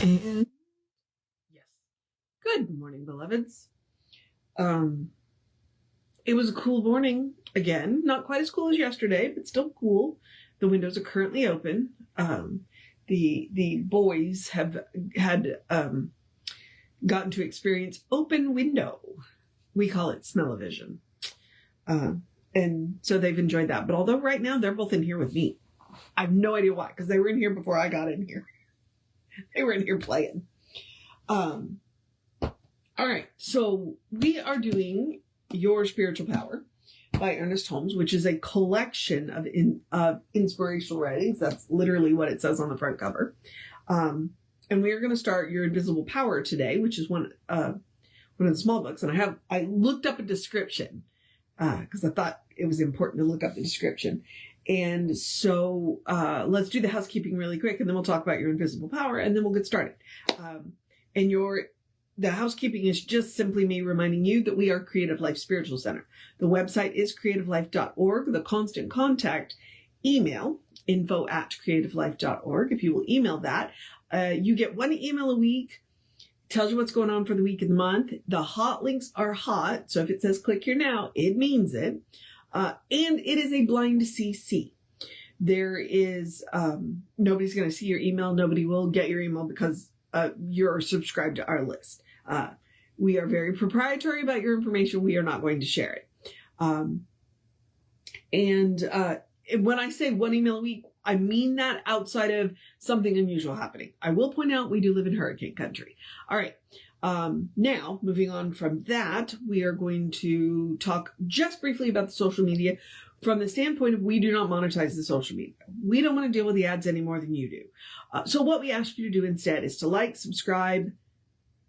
And yes, good morning, beloveds. It was a cool morning again, not quite as cool as yesterday, but still cool. The windows are currently open. The boys have had gotten to experience open window. We call it smell-o-vision. And so they've enjoyed that. But although right now they're both in here with me, I have no idea why, because they were in here before I got in here. They were in here playing. All right, so we are doing Your Spiritual Power by Ernest Holmes, which is a collection of inspirational writings. That's literally what it says on the front cover. And we are going to start Your Invisible Power today, which is one of the small books. And I looked up a description because I thought it was important to look up the description. And so let's do the housekeeping really quick, and then we'll talk about Your Invisible Power, and then we'll get started. The housekeeping is just simply me reminding you that we are Creative Life Spiritual Center. The website is creativelife.org. The constant contact email, info@creativelife.org. If you will email that, you get one email a week. Tells you what's going on for the week and the month. The hot links are hot. So if it says click here now, it means it. And it is a blind CC. There is, nobody's going to see your email. Nobody will get your email because you're subscribed to our list. We are very proprietary about your information. We are not going to share it. When I say one email a week, I mean that outside of something unusual happening. I will point out we do live in hurricane country. All right. Now, moving on from that, we are going to talk just briefly about the social media from the standpoint of we do not monetize the social media. We don't want to deal with the ads any more than you do. So what we ask you to do instead is to like, subscribe,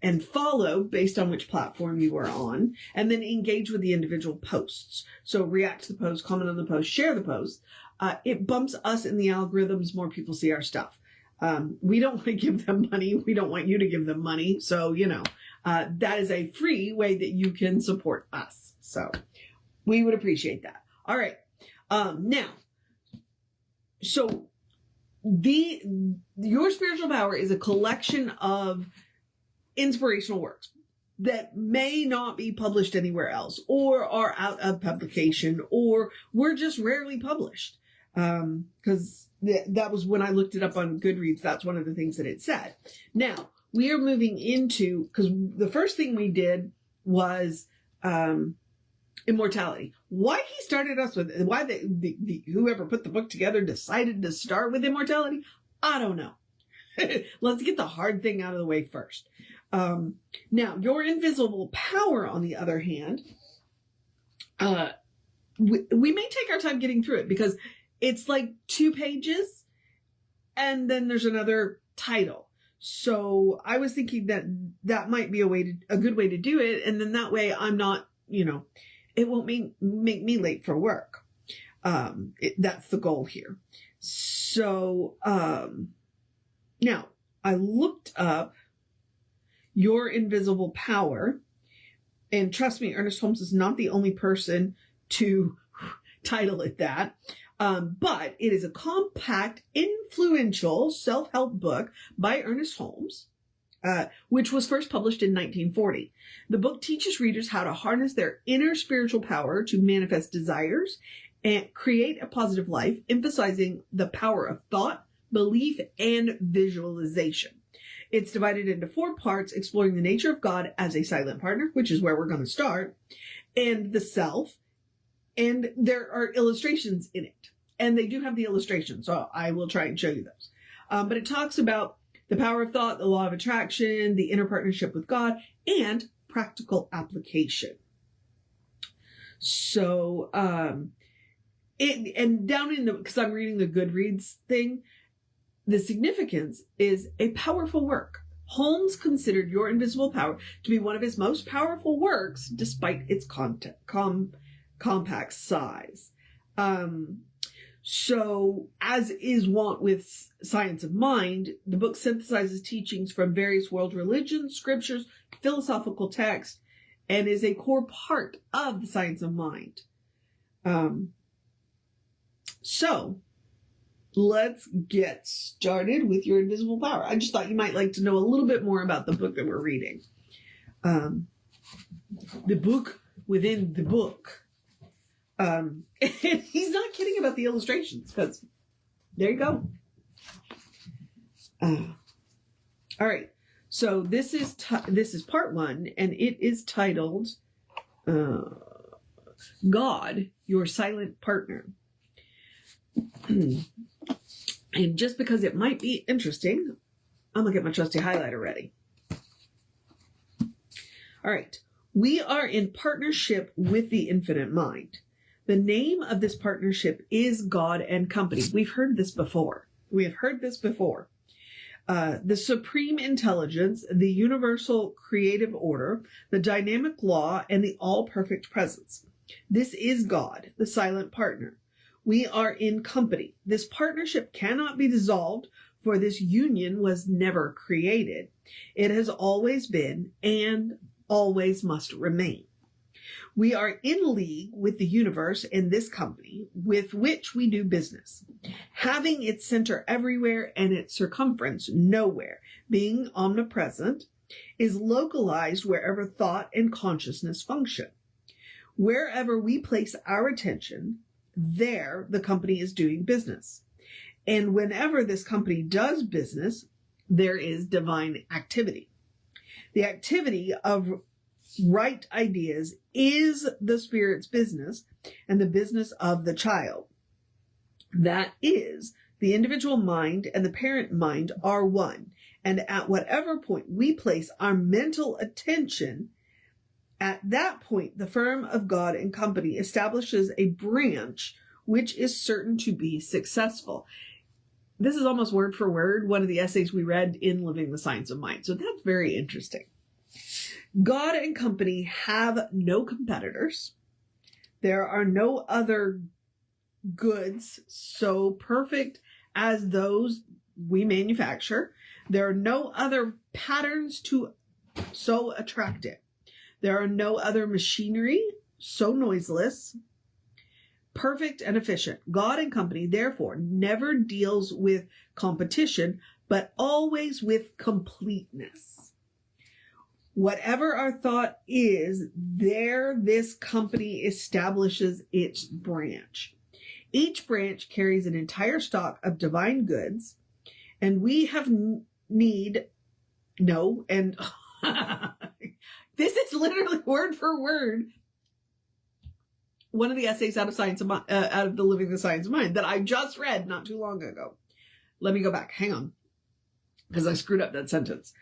and follow based on which platform you are on, and then engage with the individual posts. So react to the post, comment on the post, share the post. It bumps us in the algorithms. More people see our stuff. We don't want to give them money. We don't want you to give them money. So, that is a free way that you can support us. So we would appreciate that. All right. Now, so Your Spiritual Power is a collection of inspirational works that may not be published anywhere else or are out of publication or were just rarely published. Because that was when I looked it up on Goodreads. That's one of the things that it said. Now we are moving into, because the first thing we did was Immortality. Why he started us with, why whoever put the book together decided to start with Immortality, I don't know. Let's get the hard thing out of the way first. Now, Your Invisible Power, on the other hand, we may take our time getting through it because it's like 2 pages and then there's another title. So I was thinking that might be a good way to do it. And then that way I'm not, it won't make me late for work. That's the goal here. So, now I looked up Your Invisible Power, and trust me, Ernest Holmes is not the only person to title it that. But it is a compact, influential self-help book by Ernest Holmes, which was first published in 1940. The book teaches readers how to harness their inner spiritual power to manifest desires and create a positive life, emphasizing the power of thought, belief, and visualization. It's divided into 4 parts, exploring the nature of God as a silent partner, which is where we're going to start, and the self. And there are illustrations in it. And they do have the illustrations, so I will try and show you those. But it talks about the power of thought, the law of attraction, the inner partnership with God, and practical application. So, because I'm reading the Goodreads thing, the significance is a powerful work. Holmes considered Your Invisible Power to be one of his most powerful works, despite its compact size. So, as is wont with Science of Mind, the book synthesizes teachings from various world religions, scriptures, philosophical texts, and is a core part of the Science of Mind. So, let's get started with your invisible power. I just thought you might like to know a little bit more about the book that we're reading. The book within the book. And he's not kidding about the illustrations, because there you go. All right. So this is part 1, and it is titled God, Your Silent Partner. And just because it might be interesting, I'm going to get my trusty highlighter ready. All right. We are in partnership with the infinite mind. The name of this partnership is God and Company. We've heard this before. We have heard this before. The supreme intelligence, the universal creative order, the dynamic law, and the all-perfect presence. This is God, the silent partner. We are in company. This partnership cannot be dissolved, for this union was never created. It has always been and always must remain. We are in league with the universe and this company with which we do business, having its center everywhere and its circumference nowhere, being omnipresent, is localized wherever thought and consciousness function. Wherever we place our attention, there the company is doing business. And whenever this company does business, there is divine activity. The activity of right ideas is the spirit's business and the business of the child. That is, the individual mind and the parent mind are one. And at whatever point we place our mental attention, at that point, the firm of God and Company establishes a branch which is certain to be successful. This is almost word for word one of the essays we read in Living the Science of Mind. So that's very interesting. God and Company have no competitors. There are no other goods so perfect as those we manufacture. There are no other patterns so attractive. There are no other machinery so noiseless, perfect, and efficient. God and Company, therefore, never deals with competition, but always with completeness. Whatever our thought is, there this company establishes its branch. Each branch carries an entire stock of divine goods, and we have this is literally word for word one of the essays out of the Living the Science of Mind that I just read not too long ago. Let me go back. Hang on, because I screwed up that sentence.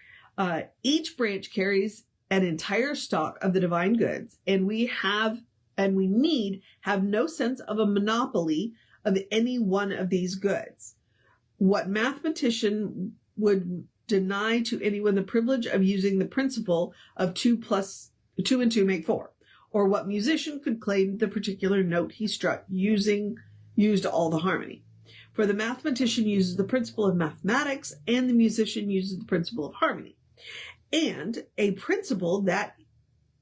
Each branch carries an entire stock of the divine goods, and we have no sense of a monopoly of any one of these goods. What mathematician would deny to anyone the privilege of using the principle of 2 and 2 make 4? Or what musician could claim the particular note he struck used all the harmony? For the mathematician uses the principle of mathematics, and the musician uses the principle of harmony. And a principle that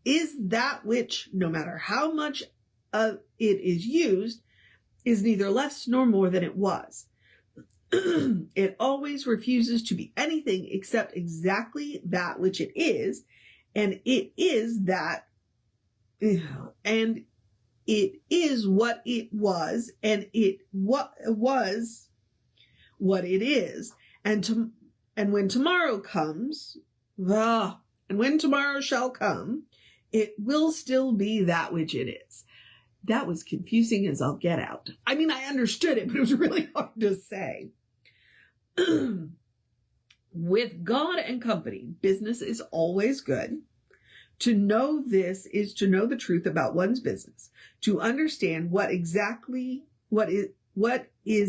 is that which, no matter how much of it is used, is neither less nor more than it was. It always refuses to be anything except exactly that which it is, and it is that, and it is what it was, and it was what it is, and when tomorrow comes, and when tomorrow shall come, it will still be that which it is. That was confusing as all get out. I mean, I understood it, but it was really hard to say. With God and Company, business is always good. To know this is to know the truth about one's business, to understand what is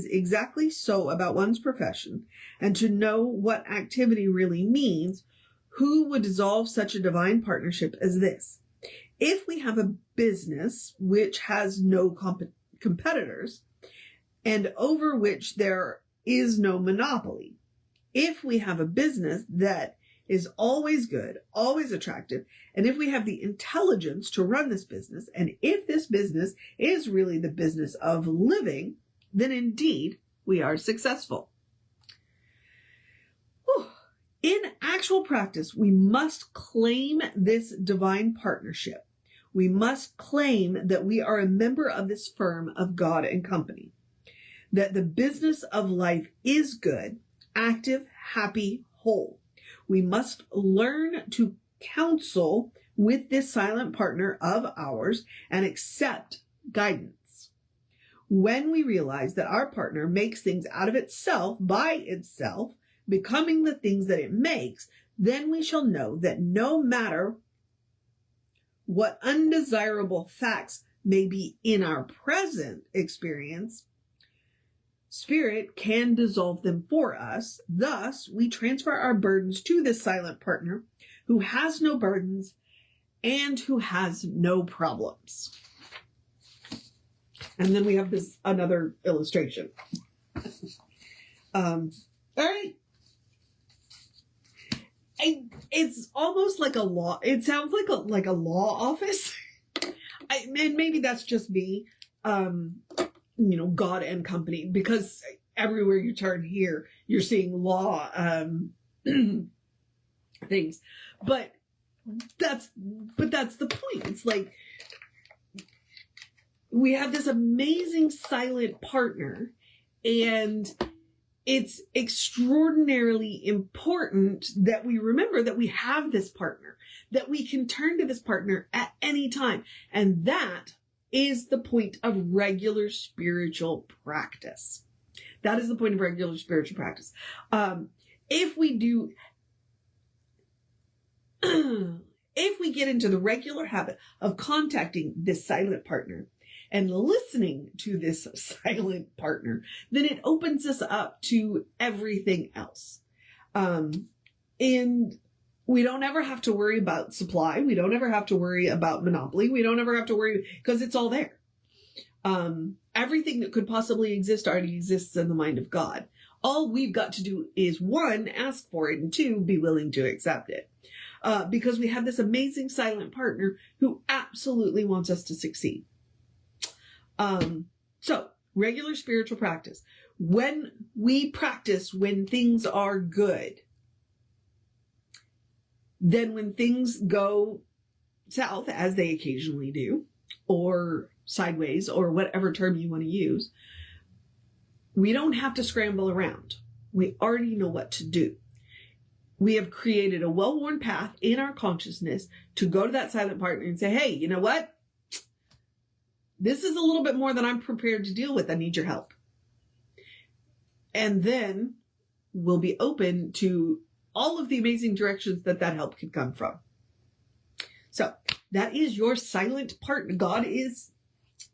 exactly so about one's profession, and to know what activity really means. Who would dissolve such a divine partnership as this? If we have a business which has no competitors, and over which there is no monopoly, if we have a business that is always good, always attractive, and if we have the intelligence to run this business, and if this business is really the business of living, then indeed we are successful. Whew. In actual practice, we must claim this divine partnership. We must claim that we are a member of this firm of God and company, that the business of life is good, active, happy, whole. We must learn to counsel with this silent partner of ours and accept guidance. When we realize that our partner makes things out of itself, by itself, becoming the things that it makes, then we shall know that no matter what undesirable facts may be in our present experience, Spirit can dissolve them for us. Thus, we transfer our burdens to this silent partner who has no burdens and who has no problems. And then we have this another illustration. All right. It's almost like a law. It sounds like a law office. And maybe that's just me. God and company, because everywhere you turn here, you're seeing law things. But that's the point. It's like we have this amazing silent partner, and it's extraordinarily important that we remember that we have this partner, that we can turn to this partner at any time. And that is the point of regular spiritual practice. That is the point of regular spiritual practice. If we get into the regular habit of contacting this silent partner and listening to this silent partner, then it opens us up to everything else. And we don't ever have to worry about supply. We don't ever have to worry about monopoly. We don't ever have to worry, because it's all there. Everything that could possibly exist already exists in the mind of God. All we've got to do is, 1, ask for it, and 2, be willing to accept it. Because we have this amazing silent partner who absolutely wants us to succeed. So, regular spiritual practice. When we practice when things are good, then when things go south, as they occasionally do, or sideways, or whatever term you want to use, we don't have to scramble around. We already know what to do. We have created a well-worn path in our consciousness to go to that silent partner and say, hey, you know what? This is a little bit more than I'm prepared to deal with. I need your help. And then we'll be open to all of the amazing directions that help can come from. So that is your silent partner. That is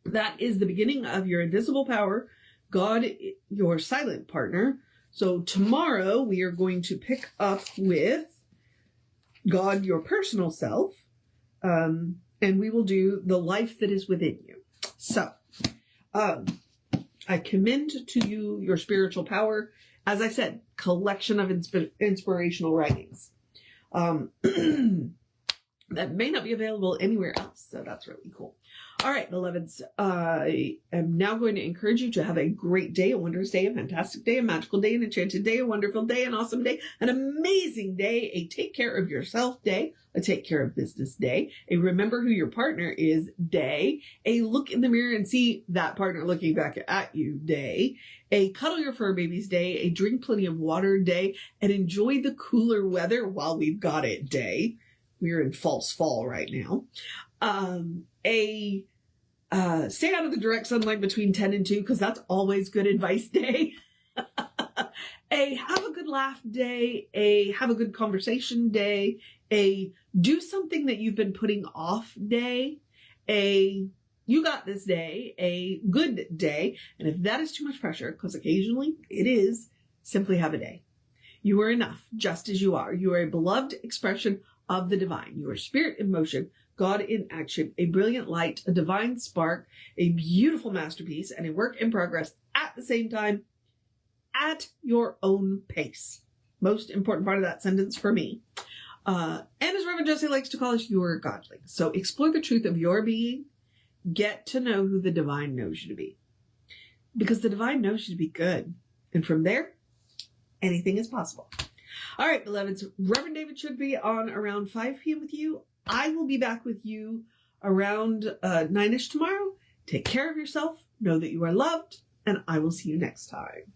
the beginning of your invisible power. God, your silent partner. So tomorrow we are going to pick up with God, your personal self. And we will do the life that is within you. So, I commend to you your spiritual power. As I said, collection of inspirational writings that may not be available anywhere else. So that's really cool. All right, beloveds, I am now going to encourage you to have a great day, a wondrous day, a fantastic day, a magical day, an enchanted day, a wonderful day, an awesome day, an amazing day, a take care of yourself day, a take care of business day, a remember who your partner is day, a look in the mirror and see that partner looking back at you day, a cuddle your fur babies day, a drink plenty of water day, and enjoy the cooler weather while we've got it day. We're in false fall right now. Stay out of the direct sunlight between 10 and 2, because that's always good advice day. A have a good laugh day, a have a good conversation day, a do something that you've been putting off day, a you got this day, a good day. And if that is too much pressure, because occasionally it is, simply have a day. You are enough just as you are. You are a beloved expression of the divine. You are spirit in motion, God in action, a brilliant light, a divine spark, a beautiful masterpiece, and a work in progress at the same time, at your own pace. Most important part of that sentence for me. And as Reverend Jesse likes to call us, you are godly. So explore the truth of your being. Get to know who the divine knows you to be. because the divine knows you to be good. And from there, anything is possible. All right, beloveds, Reverend David should be on around 5 p.m. with you. I will be back with you around 9-ish tomorrow. Take care of yourself. Know that you are loved. And I will see you next time.